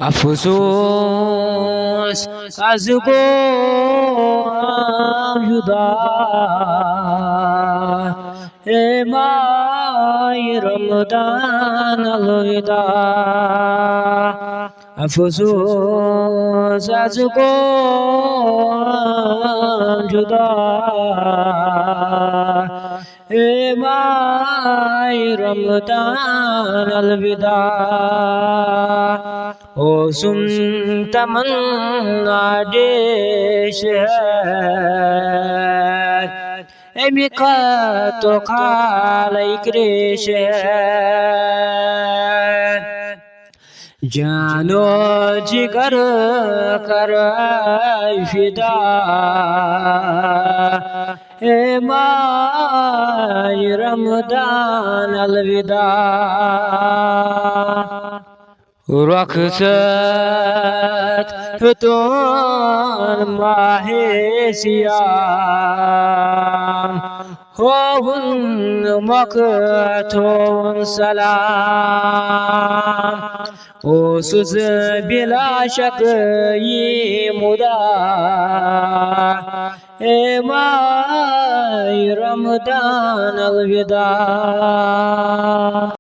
अफसोस az gom juda emay Ramadan alvida अफसोस az gom juda emay Ramadan alvida ओ सुन तमन्ना देश एमिका तो खालाई क्रेश जानो जिगर कर फिदा ए माय रमदान अलविदा रखसत तुन माहे सियाम होउन मकतुन सलाम ओ सुज बिला शक ये मुदा ए माय रमदान अलविदा।